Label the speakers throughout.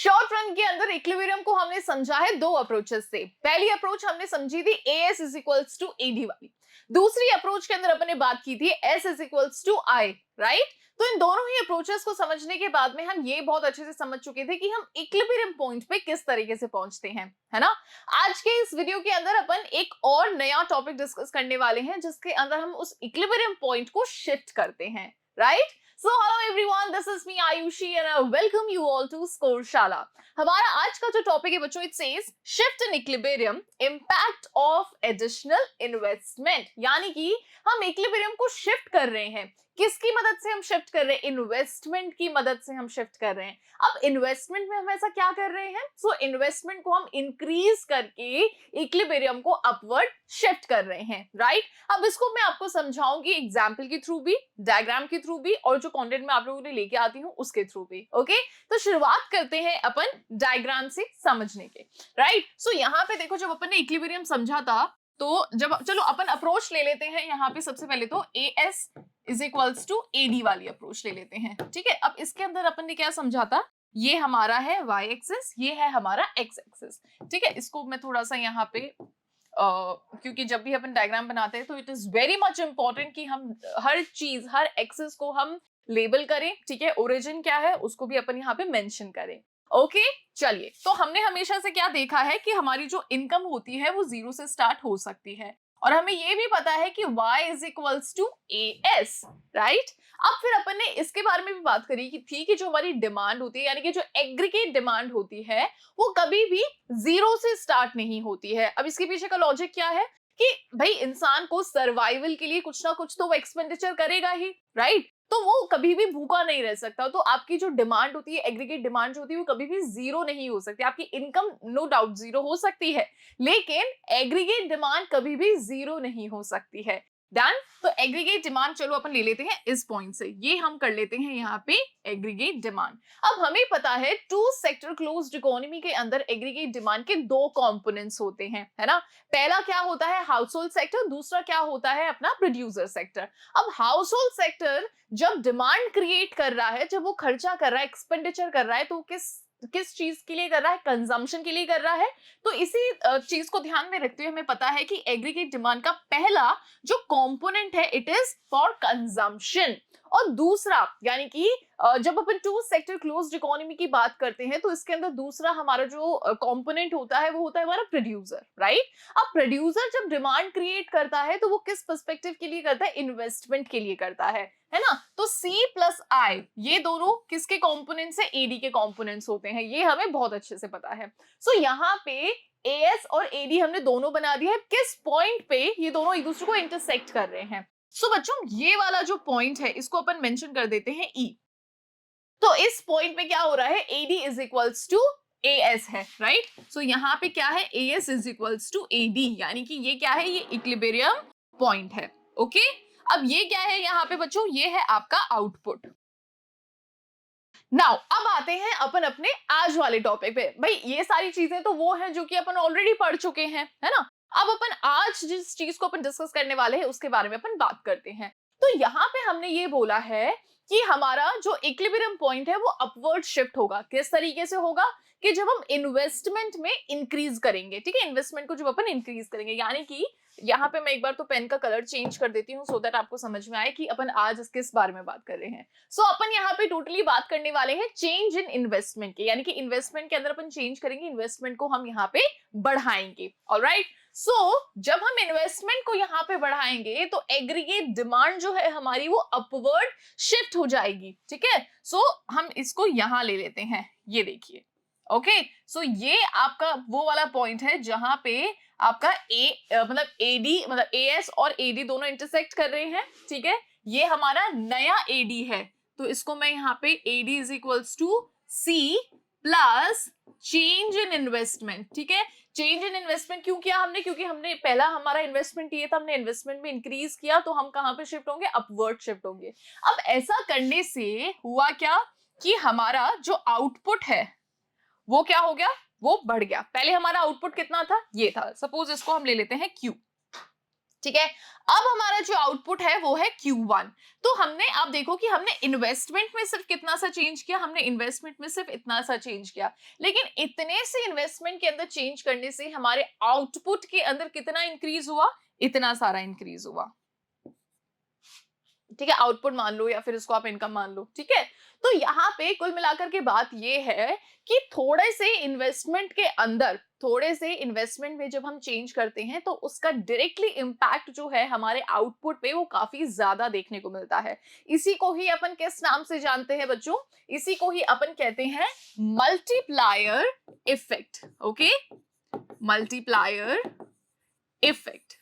Speaker 1: Short run के अंदर equilibrium को हमने समझा है दो अप्रोचेस से। पहली अप्रोच हमने समझी थी AS is equals to AD वाली। दूसरी अप्रोच के अंदर अपन ने बात की थी S is equals to I, right. तो इन दोनों ही अप्रोचेस को समझने के बाद में हम ये बहुत अच्छे से समझ चुके थे कि हम इक्विलिब्रियम पॉइंट पे किस तरीके से पहुंचते हैं, है ना। आज के इस वीडियो के अंदर अपन एक और नया टॉपिक डिस्कस करने वाले हैं जिसके अंदर हम उस इक्विलिब्रियम पॉइंट को शिफ्ट करते हैं, right. So hello everyone, this is me Ayushi and I welcome you all to Score Shala. हमारा आज का जो टॉपिक है बच्चों, it says shift in equilibrium, impact of additional investment। यानी कि हम इक्विलिब्रियम को शिफ्ट कर रहे हैं। किसकी मदद से हम शिफ्ट कर रहे हैं? इन्वेस्टमेंट की मदद से हम शिफ्ट कर रहे हैं। अब इन्वेस्टमेंट में हम ऐसा क्या कर रहे हैं? सो इन्वेस्टमेंट को हम इंक्रीज करके इक्विलिब्रियम को अपवर्ड शिफ्ट कर रहे हैं, राइट। अब इसको मैं आपको समझाऊंगी एग्जाम्पल के थ्रू भी, डायग्राम के थ्रू भी, और जो कंटेंट मैं आप लोगों ने लेके आती हूँ उसके थ्रू भी। ओके, तो शुरुआत करते हैं अपन डायग्राम से समझने के, राइट। सो यहाँ पे देखो, जब अपन ने इक्विलिब्रियम समझा था तो जब चलो अपन अप्रोच ले लेते हैं यहाँ पे। सबसे पहले तो AS is equals to AD वाली अप्रोच ले लेते हैं, ठीक है। अब इसके अंदर अपन ने क्या समझा था? ये हमारा है वाई एक्सिस, ये है हमारा एक्स एक्सिस, ठीक है। इसको मैं थोड़ा सा यहाँ पे क्योंकि जब भी अपन डायग्राम बनाते हैं तो it is very much important कि हम हर चीज, हर एक्सिस को हम लेबल करें, ठीक है। ओरिजिन क्या है उसको भी अपन यहाँ पे मेंशन करें। ओके, चलिए। तो हमने हमेशा से क्या देखा है कि हमारी जो इनकम होती है वो जीरो से स्टार्ट हो सकती है, और हमें ये भी पता है कि y is equals to S, right. अब फिर अपन ने इसके बारे में भी बात करी कि थी कि जो हमारी डिमांड होती है, यानी कि जो एग्रीगेट डिमांड होती है, वो कभी भी जीरो से स्टार्ट नहीं होती है। अब इसके पीछे का लॉजिक क्या है कि भाई इंसान को सर्वाइवल के लिए कुछ ना कुछ तो वो एक्सपेंडिचर करेगा ही, राइट। तो वो कभी भी भूखा नहीं रह सकता। तो आपकी जो डिमांड होती है, एग्रीगेट डिमांड जो होती है, वो कभी भी जीरो नहीं हो सकती। आपकी इनकम नो डाउट जीरो हो सकती है, लेकिन एग्रीगेट डिमांड कभी भी जीरो नहीं हो सकती है। डन। तो एग्रीगेट डिमांड चलो अपन ले लेते हैं इस पॉइंट से, ये हम कर लेते हैं यहाँ पे एग्रीगेट डिमांड। अब हमें पता है टू सेक्टर क्लोज्ड इकोनॉमी के अंदर एग्रीगेट डिमांड के दो कंपोनेंट्स होते हैं, है ना। पहला क्या होता है? House hold sector. दूसरा क्या होता है? अपना प्रोड्यूसर सेक्टर। अब हाउस होल्ड सेक्टर जब डिमांड क्रिएट कर रहा है, जब वो खर्चा कर रहा है, एक्सपेंडिचर कर रहा है, तो किस चीज के लिए कर रहा है? कंजम्पशन के लिए कर रहा है। तो इसी चीज को ध्यान में रखते हुए हमें पता है कि एग्रीगेट डिमांड का पहला जो कंपोनेंट है इट इज फॉर कंजम्पशन, और दूसरा यानी कि जब अपन टू सेक्टर क्लोज्ड इकोनॉमी की बात करते हैं तो इसके अंदर दूसरा हमारा जो कंपोनेंट होता है वो होता है हमारा प्रोड्यूसर, राइट। अब प्रोड्यूसर जब डिमांड क्रिएट करता है तो वो किस पर्सपेक्टिव के लिए करता है? इन्वेस्टमेंट के लिए करता है ना। तो C प्लस I ये दोनों किसके कंपोनेंट्स है? एडी के कंपोनेंट्स होते हैं, ये हमें बहुत अच्छे से पता है। सो यहाँ पे एएस और एडी हमने दोनों बना दिया है। किस पॉइंट पे ये दोनों एक दूसरे को इंटरसेक्ट कर रहे हैं? सो बच्चों, ये वाला जो पॉइंट है इसको अपन मेंशन कर देते हैं E। तो इस पॉइंट पे क्या हो रहा है? AD is equals to AS है, राइट। सो यहाँ पे क्या है? AS is equals to AD, यानी कि ये क्या है? ये इक्विलिब्रियम पॉइंट है। ओके, अब ये क्या है यहाँ पे बच्चों? ये है आपका आउटपुट। नाउ अब आते हैं अपन अपने आज वाले टॉपिक पे। भाई ये सारी चीजें तो वो हैं जो कि अपन ऑलरेडी पढ़ चुके हैं, है ना। अब अपन आज जिस चीज को अपन डिस्कस करने वाले हैं उसके बारे में अपन बात करते हैं। तो यहाँ पे हमने ये बोला है कि हमारा जो इक्विलिब्रियम पॉइंट है वो अपवर्ड शिफ्ट होगा। किस तरीके से होगा? कि जब हम इन्वेस्टमेंट में इंक्रीज करेंगे, ठीक है। इन्वेस्टमेंट को जब अपन इंक्रीज करेंगे, यानी कि यहाँ पे मैं एक बार तो पेन का कलर चेंज कर देती हूँ सो दैट आपको समझ में आए कि अपन आज किस बारे में बात कर रहे हैं। सो अपन यहाँ पे टोटली बात करने वाले हैं चेंज इन इन्वेस्टमेंट के, यानी कि इन्वेस्टमेंट के अंदर अपन चेंज करेंगे, इन्वेस्टमेंट को हम यहाँ पे बढ़ाएंगे। ऑलराइट। सो जब हम इन्वेस्टमेंट को यहाँ पे बढ़ाएंगे तो एग्रीगेट डिमांड जो है हमारी वो अपवर्ड शिफ्ट हो जाएगी, ठीक है। सो हम इसको यहाँ ले लेते हैं, ये देखिए। ओके, सो ये आपका वो वाला पॉइंट है जहां पे आपका मतलब एडी मतलब एएस और एडी दोनों इंटरसेक्ट कर रहे हैं, ठीक है। ये हमारा नया एडी है, तो इसको मैं यहाँ पे AD is equals to C plus change in investment, ठीक है। चेंज इन इन्वेस्टमेंट क्यों किया हमने? क्योंकि हमने पहला हमारा इन्वेस्टमेंट ये था, हमने इन्वेस्टमेंट में इंक्रीज किया, तो हम कहां पे शिफ्ट होंगे? अपवर्ड शिफ्ट होंगे। अब ऐसा करने से हुआ क्या कि हमारा जो आउटपुट है वो क्या हो गया? वो बढ़ गया। पहले हमारा आउटपुट कितना था? ये था। सपोज इसको हम ले लेते हैं Q, ठीक है। अब हमारा जो आउटपुट है वो है Q1। तो हमने, आप देखो कि हमने इन्वेस्टमेंट में सिर्फ कितना सा चेंज किया, हमने इन्वेस्टमेंट में सिर्फ इतना सा चेंज किया, लेकिन इतने से इन्वेस्टमेंट के अंदर चेंज करने से हमारे आउटपुट के अंदर कितना इंक्रीज हुआ, इतना सारा इंक्रीज हुआ। ठीक है, आउटपुट मान लो या फिर इसको आप इनकम मान लो। ठीक है, तो यहाँ पे कुल मिलाकर के बात ये है कि थोड़े से इन्वेस्टमेंट के अंदर, थोड़े से इन्वेस्टमेंट में जब हम चेंज करते हैं तो उसका डायरेक्टली इम्पैक्ट जो है हमारे आउटपुट पे वो काफी ज्यादा देखने को मिलता है। इसी को ही अपन किस नाम से जानते हैं बच्चों? इसी को ही अपन कहते हैं multiplier effect. Okay, multiplier effect.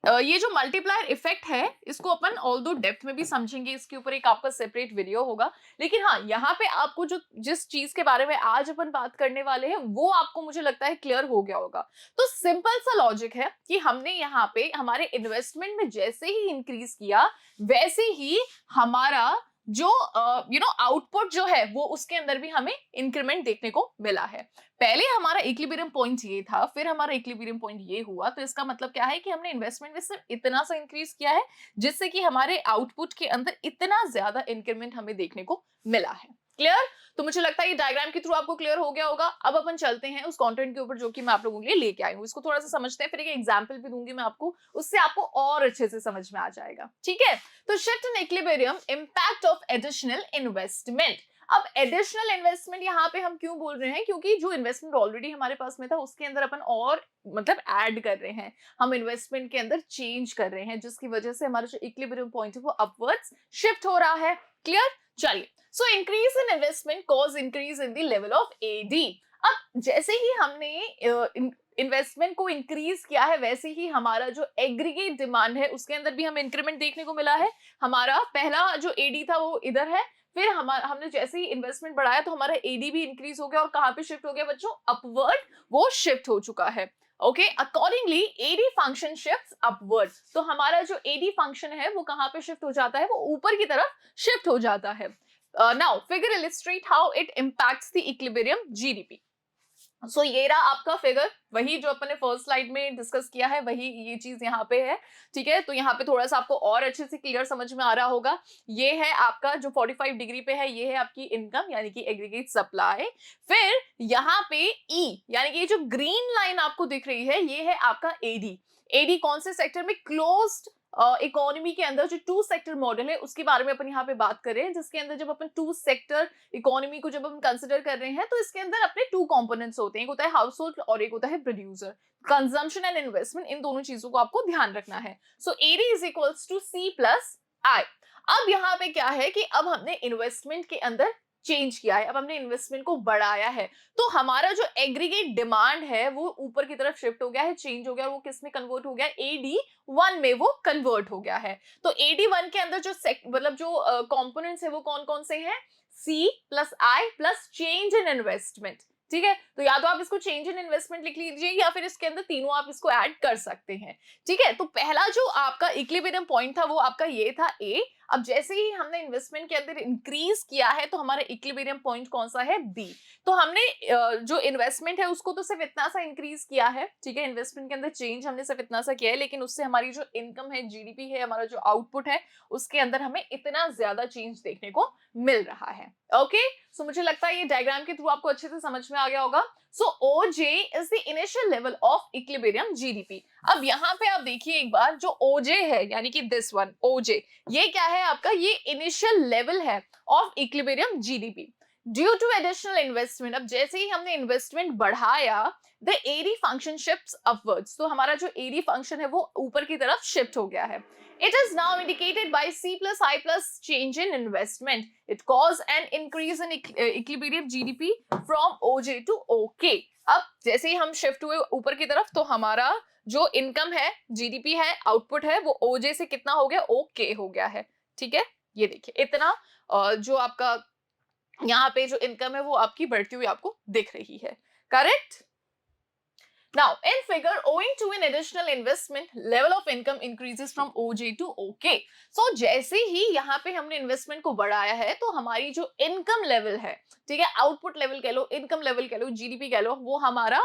Speaker 1: ये जो मल्टीप्लायर इफेक्ट है इसको अपन ऑल्दो डेप्थ में भी समझेंगे, इसके ऊपर एक आपका सेपरेट वीडियो होगा, लेकिन हाँ यहाँ पे आपको जो जिस चीज के बारे में आज अपन बात करने वाले हैं वो आपको मुझे लगता है क्लियर हो गया होगा। तो सिंपल सा लॉजिक है कि हमने यहाँ पे हमारे इन्वेस्टमेंट में जैसे ही इंक्रीज किया वैसे ही हमारा जो आउटपुट जो है वो उसके अंदर भी हमें इंक्रीमेंट देखने को मिला है। पहले हमारा इक्विलिब्रियम पॉइंट ये था, फिर हमारा इक्विलिब्रियम पॉइंट ये हुआ, तो इसका मतलब क्या है कि हमने इन्वेस्टमेंट में सिर्फ इतना सा इंक्रीज किया है जिससे कि हमारे आउटपुट के अंदर इतना ज्यादा इंक्रीमेंट हमें देखने को मिला है। क्लियर? तो मुझे लगता है ये डायग्राम के थ्रू आपको क्लियर हो गया होगा। अब अपन चलते हैं उस कंटेंट के ऊपर जो कि मैं आप लोगों के लिए लेके आई हूँ, इसको थोड़ा सा समझते हैं, फिर एक एग्जांपल भी दूंगी मैं आपको, उससे आपको और अच्छे से समझ में आ जाएगा। ठीक है, तो shift in equilibrium, impact of additional investment. अब एडिशनल इन्वेस्टमेंट यहाँ पे हम क्यों बोल रहे हैं? क्योंकि जो इन्वेस्टमेंट ऑलरेडी हमारे पास में था उसके अंदर अपन और मतलब ऐड कर रहे हैं, हम इन्वेस्टमेंट के अंदर चेंज कर रहे हैं, जिसकी वजह से हमारा जो इक्विलिब्रियम पॉइंट है वो अपवर्ड्स शिफ्ट हो रहा है। क्लियर? चलिए, so increase in investment cause increase in the level of AD. अब जैसे ही हमने इन्वेस्टमेंट को इंक्रीज किया है वैसे ही हमारा जो एग्रीगेट डिमांड है उसके अंदर भी हमें इंक्रीमेंट देखने को मिला है। हमारा पहला जो एडी था वो इधर है, फिर हमने जैसे ही इन्वेस्टमेंट बढ़ाया तो हमारा एडी भी इंक्रीज हो गया, और कहां पे शिफ्ट हो गया बच्चों? अपवर्ड, वो शिफ्ट हो चुका है। Okay, accordingly AD function shifts upward. तो हमारा जो एडी फंक्शन है वो कहां पे शिफ्ट हो जाता है? वो ऊपर की तरफ शिफ्ट हो जाता है। Now figure illustrate how it impacts the equilibrium GDP. So ये रहा आपका फिगर, वही जो अपने फर्स्ट स्लाइड में डिस्कस किया है वही ये चीज यहाँ पे है। ठीक है, तो यहाँ पे थोड़ा सा आपको और अच्छे से क्लियर समझ में आ रहा होगा। ये है आपका जो 45 डिग्री पे है, ये है आपकी इनकम यानी कि एग्रीगेट सप्लाई। फिर यहाँ पे ई यानी कि ये जो ग्रीन लाइन आपको दिख रही है ये है आपका एडी। एडी कौन से सेक्टर में? क्लोज्ड इकोनॉमी के अंदर जो टू सेक्टर मॉडल है उसके बारे में अपन यहाँ पे बात कर रहे हैं, जिसके अंदर जब अपन टू सेक्टर इकोनॉमी को जब हम कंसिडर कर रहे हैं तो इसके अंदर अपने टू कंपोनेंट्स होते हैं, एक होता है हाउस होल्ड और एक होता है प्रोड्यूसर। कंजम्पशन एंड इन्वेस्टमेंट, इन दोनों चीजों को आपको ध्यान रखना है। So AD is equals to C plus I. अब यहाँ पे क्या है कि अब हमने इन्वेस्टमेंट के अंदर चेंज किया है, अब हमने इन्वेस्टमेंट को बढ़ाया है, तो हमारा जो एग्रीगेट डिमांड है वो ऊपर की तरफ शिफ्ट हो गया है, चेंज हो गया, वो किस में कन्वर्ट हो गया? AD1 में वो कन्वर्ट हो गया है। तो AD1 के अंदर जो मतलब जो कंपोनेंट्स है वो कौन कौन से हैं? C plus I plus change in investment. ठीक है, तो या तो आप इसको चेंज इन इन्वेस्टमेंट लिख लीजिए या फिर इसके अंदर तीनों आप इसको ऐड कर सकते हैं। ठीक है, तो पहला जो आपका इक्विलिब्रियम पॉइंट था वो आपका ये था A। अब जैसे ही हमने इन्वेस्टमेंट के अंदर इंक्रीज किया है तो हमारा इक्विलिब्रियम पॉइंट कौन सा है? B। तो हमने जो इन्वेस्टमेंट है उसको तो सिर्फ इतना सा इंक्रीज किया है। ठीक है, इन्वेस्टमेंट के अंदर चेंज हमने सिर्फ इतना सा किया है, लेकिन उससे हमारी जो इनकम है, जीडीपी है, हमारा जो आउटपुट है उसके अंदर हमें इतना ज्यादा चेंज देखने को मिल रहा है। ओके, सो मुझे लगता है ये डायग्राम के थ्रू आपको अच्छे से समझ में आ गया होगा। सो OJ is the initial level of equilibrium GDP. अब यहाँ पे आप देखिए एक बार, जो OJ है यानी कि दिस वन OJ, ये क्या है आपका? ये इनिशियल लेवल है of equilibrium GDP due to additional investment. अब जैसे ही हमने इन्वेस्टमेंट बढ़ाया the AD function shifts upwards, तो हमारा जो एडी फंक्शन है वो ऊपर की तरफ शिफ्ट हो गया है। It is now indicated by C plus I plus change in investment. It caused an increase in equilibrium GDP from OJ to OK. अब जैसे ही हम शिफ्ट हुए ऊपर की तरफ तो हमारा जो इनकम है, जीडीपी है, आउटपुट है, वो OJ से कितना हो गया? OK हो गया है। ठीक है, ये देखिए इतना जो आपका यहाँ पे जो इनकम है वो आपकी बढ़ती हुई आपको दिख रही है। Correct? Now, in figure, owing to an additional investment, level of income increases from OJ to OK. So, जैसे ही यहाँ पे हमने इन्वेस्टमेंट को बढ़ाया है, तो हमारी जो इनकम लेवल है, ठीक है, आउटपुट लेवल कह लो, इनकम लेवल कह लो, जीडीपी कह लो, वो हमारा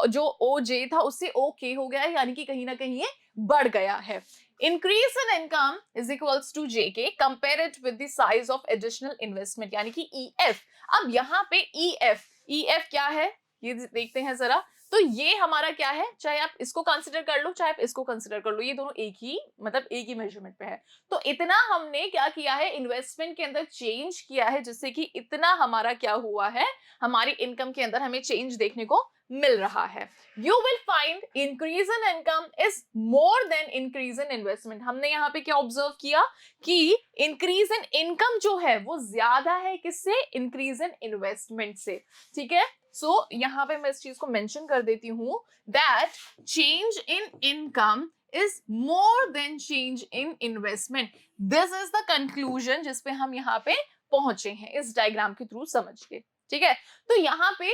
Speaker 1: जो OJ था उससे OK हो गया है, यानी कि कहीं ना कहीं ये बढ़ गया है. Increase in income is equals to JK. Compare it with the size of additional investment, यानी कि EF. अब यहाँ पे EF क्या है, ये देखते हैं जरा. तो ये हमारा क्या है, चाहे आप इसको कंसिडर कर लो, चाहे आप इसको कंसिडर कर लो, ये दोनों एक ही मतलब एक ही मेजरमेंट पे है. तो इतना हमने क्या किया है, इन्वेस्टमेंट के अंदर चेंज किया है, जिससे कि इतना हमारा क्या हुआ है, हमारी इनकम के अंदर हमें चेंज देखने को मिल रहा है. You will find increase in income is more than increase in investment. हमने यहाँ पे क्या ऑब्जर्व किया कि इंक्रीज इन इनकम जो है वो ज्यादा है किससे, इंक्रीज इन इन्वेस्टमेंट से. ठीक है, सो यहाँ पे मैं इस चीज को मेंशन कर देती हूँ that change in income is more than change in investment. This is the conclusion जिस पे हम यहाँ पे पहुंचे हैं इस डायग्राम के थ्रू समझ के. ठीक है, तो यहाँ पे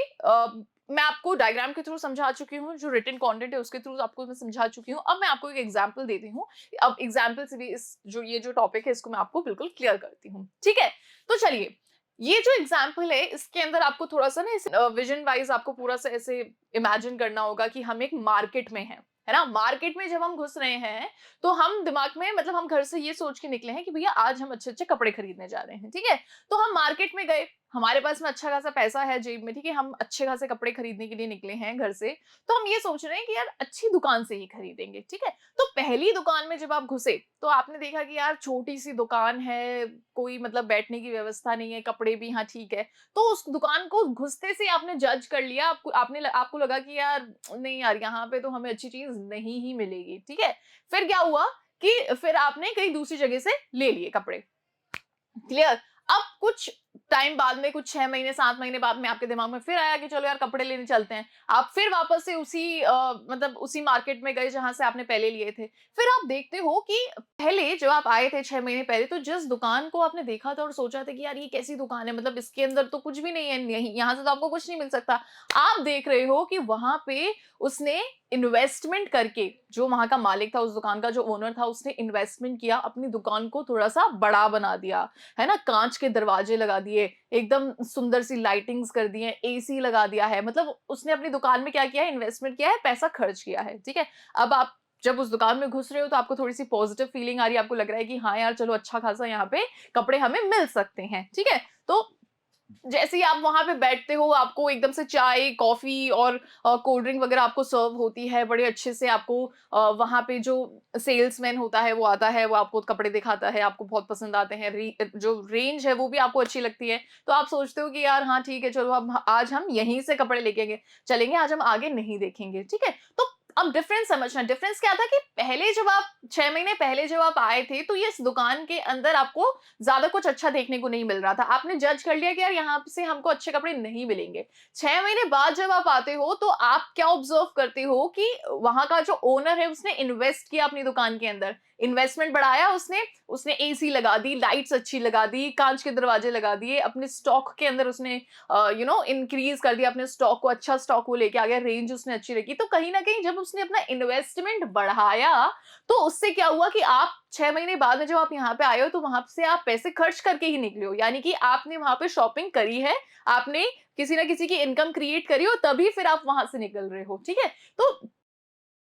Speaker 1: मैं आपको डायग्राम के थ्रू समझा चुकी हूँ, जो रिटन कंटेंट है उसके थ्रू आपको मैं समझा चुकी हूँ. अब मैं आपको एक एग्जांपल देती हूँ. अब एग्जांपल से भी इस ये जो टॉपिक है इसको मैं आपको बिल्कुल क्लियर करती हूँ. ठीक है, तो चलिए, ये जो एग्जाम्पल है इसके अंदर आपको थोड़ा सा ना विजन वाइज आपको पूरा सा ऐसे इमेजिन करना होगा कि हम एक मार्केट में हैं, है ना. मार्केट में जब हम घुस रहे हैं तो हम दिमाग में मतलब हम घर से ये सोच के निकले हैं कि भैया आज हम अच्छे अच्छे कपड़े खरीदने जा रहे हैं. ठीक है, तो हम मार्केट में गए, हमारे पास में अच्छा खासा पैसा है जेब में, ठीक है, हम अच्छे खासे कपड़े खरीदने के लिए निकले हैं घर से, तो हम ये सोच रहे हैं कि यार अच्छी दुकान से ही खरीदेंगे. ठीक है, तो पहली दुकान में जब आप घुसे तो आपने देखा कि यार छोटी सी दुकान है, कोई मतलब बैठने की व्यवस्था नहीं है, कपड़े भी हाँ ठीक है. तो उस दुकान को घुसते से आपने जज कर लिया, आपको लगा कि यार नहीं यार यहाँ पे तो हमें अच्छी चीज नहीं ही मिलेगी. ठीक है, फिर क्या हुआ कि फिर आपने कहीं दूसरी जगह से ले लिए कपड़े. क्लियर. अब कुछ टाइम बाद में, कुछ 6 महीने 7 महीने बाद में आपके दिमाग में फिर आया कि चलो यार कपड़े लेने चलते हैं. आप फिर वापस से उसी मतलब उसी मार्केट में गए जहां से आपने पहले लिए थे. फिर आप देखते हो कि पहले जब आप आए थे 6 महीने पहले, तो जिस दुकान को आपने देखा था और सोचा था कि यार ये कैसी दुकान है, मतलब इसके अंदर तो कुछ भी नहीं है, यहाँ से तो आपको कुछ नहीं मिल सकता, आप देख रहे हो कि वहां पे उसने इन्वेस्टमेंट करके, जो वहां का मालिक था, उस दुकान का जो ओनर था, उसने इन्वेस्टमेंट किया, अपनी दुकान को थोड़ा सा बड़ा बना दिया, है ना. कांच के दरवाजे लगा दिए, एकदम सुंदर सी लाइटिंग्स कर दी है, एसी लगा दिया है, मतलब उसने अपनी दुकान में क्या किया है, इन्वेस्टमेंट किया है, पैसा खर्च किया है. ठीक है, अब आप जब उस दुकान में घुस रहे हो तो आपको थोड़ी सी पॉजिटिव फीलिंग आ रही है, आपको लग रहा है कि हाँ यार चलो अच्छा खासा यहाँ पे कपड़े हमें मिल सकते हैं. ठीक है, तो जैसे ही आप वहां पे बैठते हो, आपको एकदम से चाय कॉफी और कोल्ड ड्रिंक वगैरह आपको सर्व होती है बड़े अच्छे से. आपको वहां पे जो सेल्समैन होता है वो आता है, वो आपको कपड़े दिखाता है, आपको बहुत पसंद आते हैं, जो रेंज है वो भी आपको अच्छी लगती है. तो आप सोचते हो कि यार हाँ ठीक है, चलो अब आज हम यहीं से कपड़े लेके चलेंगे, आज हम आगे नहीं देखेंगे. ठीक है, तो अब डिफरेंस समझना. डिफरेंस क्या था कि पहले जब आप 6 महीने पहले जब आप आए थे तो ये इस दुकान के अंदर आपको ज्यादा कुछ अच्छा देखने को नहीं मिल रहा था. आपने जज कर लिया कि यार यहाँ से हमको अच्छे कपड़े नहीं मिलेंगे. 6 महीने बाद जब आप आते हो तो आप क्या ऑब्जर्व करते हो कि वहां का जो ओनर है उसने इन्वेस्ट किया अपनी दुकान के अंदर, इन्वेस्टमेंट बढ़ाया उसने एसी लगा दी, लाइट्स अच्छी लगा दी, कांच के दरवाजे लगा दिए, अपने स्टॉक के अंदर उसने इंक्रीज कर दिया अपने स्टॉक को, अच्छा स्टॉक वो लेके आ गया, रेंज उसने अच्छी रखी. तो कहीं ना कहीं जब उसने अपना इन्वेस्टमेंट बढ़ाया तो उससे क्या हुआ कि आप 6 महीने बाद में जब आप यहाँ पे आए हो तो वहां से आप पैसे खर्च करके ही निकले हो, यानी कि आपने वहां पे शॉपिंग करी है, आपने किसी ना किसी की इनकम क्रिएट करी हो, तभी फिर आप वहां से निकल रहे हो. ठीक है, तो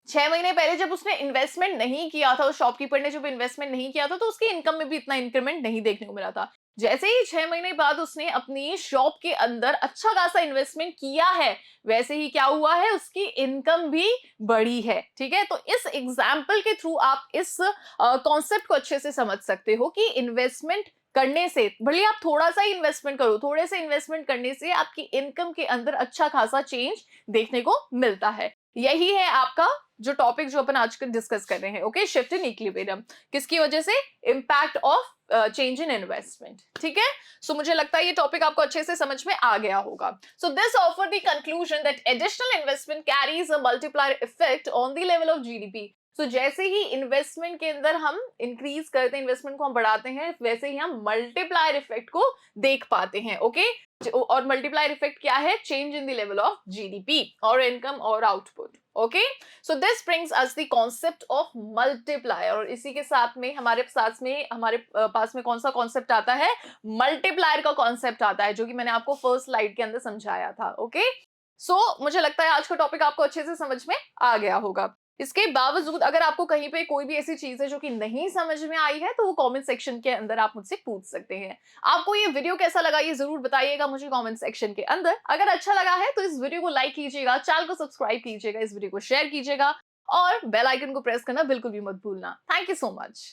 Speaker 1: 6 महीने पहले जब उसने इन्वेस्टमेंट नहीं किया था, उस शॉपकीपर ने जब इन्वेस्टमेंट नहीं किया था, तो उसकी इनकम में भी इतना इंक्रीमेंट नहीं देखने को मिला था. जैसे ही 6 महीने बाद उसने अपनी शॉप के अंदर अच्छा खासा इन्वेस्टमेंट किया है, वैसे ही क्या हुआ है, उसकी इनकम भी बढ़ी है. ठीक है, तो इस एग्जाम्पल के थ्रू आप इस कॉन्सेप्ट को अच्छे से समझ सकते हो कि इन्वेस्टमेंट करने से, भले आप थोड़ा सा ही इन्वेस्टमेंट करो, थोड़े से इन्वेस्टमेंट करने से आपकी इनकम के अंदर अच्छा खासा चेंज देखने को मिलता है. यही है आपका जो टॉपिक जो अपन आज डिस्कस कर रहे हैं. ओके, शिफ्ट इन इक्विलिब्रियम किसकी वजह से, impact of change in investment. ठीक है, सो मुझे लगता है ये टॉपिक आपको अच्छे से समझ में आ गया होगा. So this offer the conclusion that additional investment carries a multiplier effect on the level of GDP. So जैसे ही इन्वेस्टमेंट के अंदर हम इंक्रीज करते हैं, इन्वेस्टमेंट को हम बढ़ाते हैं, वैसे ही हम मल्टीप्लायर इफेक्ट को देख पाते हैं। ओके, और मल्टीप्लायर इफेक्ट क्या है? Change in the level of GDP और इनकम और output. Okay, so this brings us the concept of multiplier. और इसी के साथ में हमारे पास में कौन सा कॉन्सेप्ट आता है? मल्टीप्लायर का कॉन्सेप्ट आता है, जो कि मैंने आपको फर्स्ट स्लाइड के अंदर समझाया था। ओके, सो मुझे लगता है आज का टॉपिक आपको अच्छे से समझ में आ गया होगा। इसके बावजूद अगर आपको कहीं पे कोई भी ऐसी चीज है जो कि नहीं समझ में आई है, तो वो कमेंट सेक्शन के अंदर आप मुझसे पूछ सकते हैं। आपको ये वीडियो कैसा लगा ये जरूर बताइएगा मुझे कमेंट सेक्शन के अंदर। अगर अच्छा लगा है तो इस वीडियो को लाइक कीजिएगा, चैनल को सब्सक्राइब कीजिएगा, इस वीडियो को शेयर कीजिएगा और बेल आइकन को प्रेस करना बिल्कुल भी मत भूलना। Thank you so much.